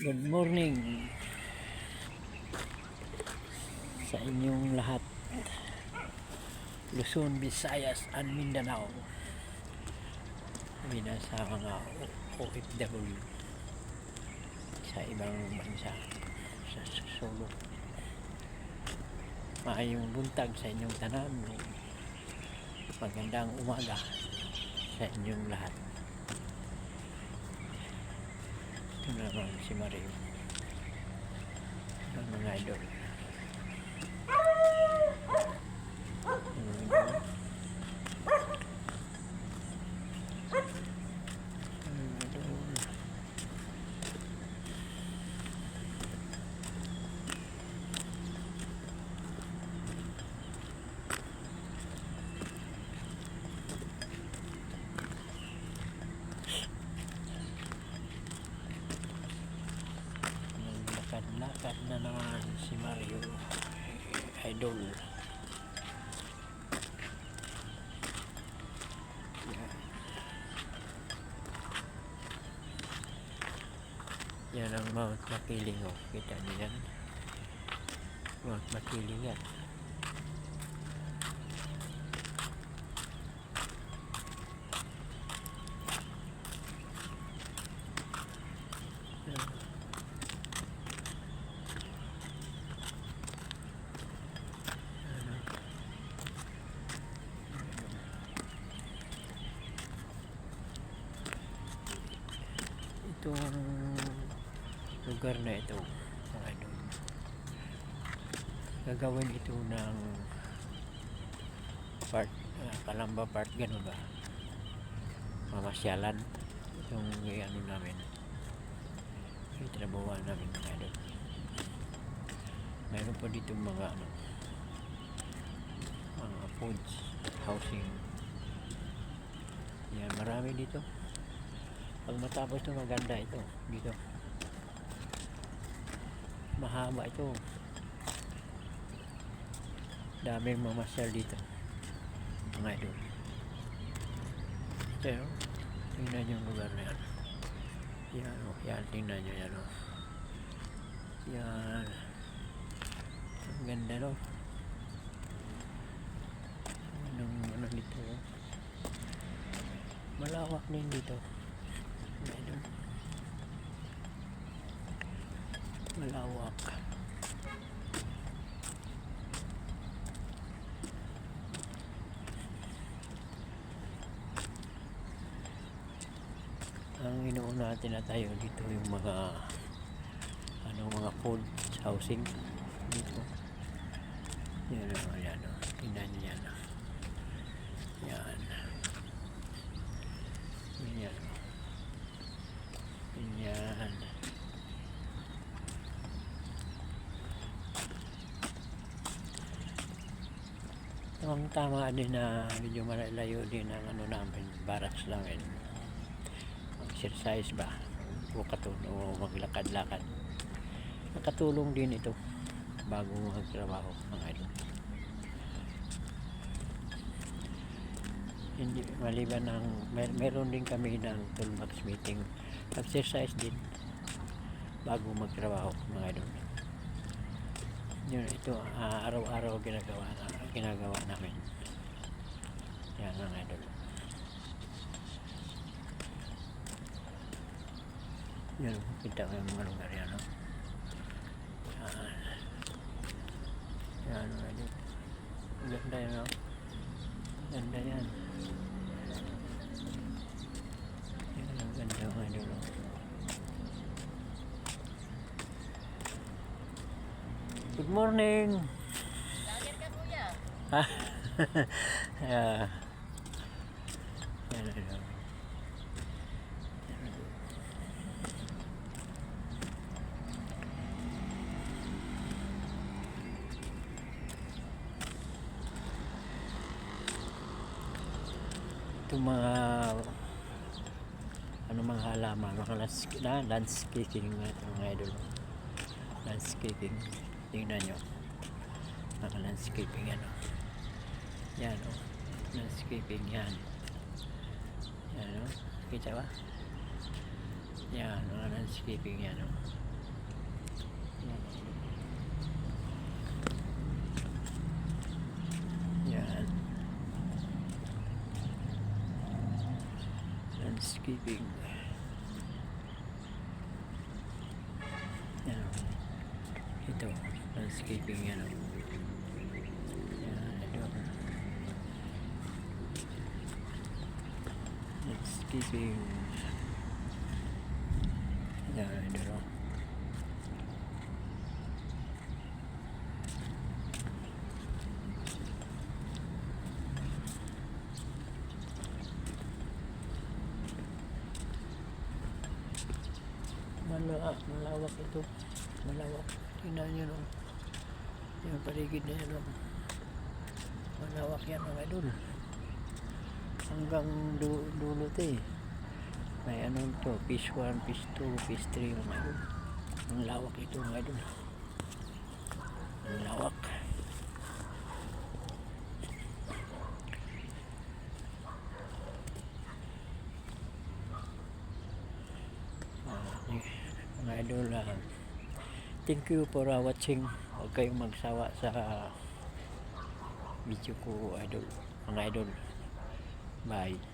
Good morning sa inyong lahat, Luzon, Visayas, and Mindanao. Bina sa mga OFW sa ibang bansa, sa solo. Maayong buntag sa inyong tanan. Magandang umaga sa inyong lahat. Ito naman si Mario, ang mga idol. Lakad na naman si Mario, idol. Yan ang Mount Makiling, oh. Kita niyo yan, Mount Makiling yan. Itong lugar na ito, mga idol, gagawin ito ng part, Calamba Park, gano'n ba, mamasyalan. Itong ano namin, itrabawan namin, mga idol. Mayroon pa dito mga mga foods, housing yan, marami dito. Pag matapos ito, maganda ito dito, mahaba ito, daming mamasyal dito, mga idol. Pero tingnan nyo yung lugar na yan. Yan, oh, yan, tingnan nyo yan, oh. Yan, ang ganda, no? Ano dito, oh. Malawak din dito, idol. Malawak. Ang inuuna natin na tayo dito yung mga mga food housing dito. Yan, yan, tingnan nyo yan, yan, yan, yan. Ang tama din na medyo malayo din ang namin, barracks namin. Exercise ba o maglakad-lakad, nakatulong din ito bago magtrabaho, mga idol. Hindi maliban ng meron din kami ng toolbox meeting, exercise din bago magtrabaho, mga idol. Yun, ito araw-araw ginagawa namin yan, mga idol. Yan, kita ko yung mga lugar yan, no? Yan, mga idol, ganda yan, no? Ganda yan, yan ang ganda, mga idol, no? Good morning. Lager ka, kuya. Yeah. Yan. Ito mga mga halaman, mga landscaping, mga idol. Landscaping, tingnan nyo, mga landscaping, yan, oh, landscaping yan, kita ba? Yan, mga landscaping yan, oh. Yan. Landscaping. Yan. Ito, landscaping yan. Yan, ito. Landscaping. Yan, ito. Malawak ito. Malawak. Tingnan nyo no. Yung paligid na yan. No? Malawak yan mga idol. Hanggang dulo ito eh. May ano ito. Phase 1, phase 2, phase 3 mga idol. Ang lawak ito mga idol. Ang lawak. Mga idol, thank you for watching. Huwag kayong magsawa sa video ko idol, mga idol. Bye.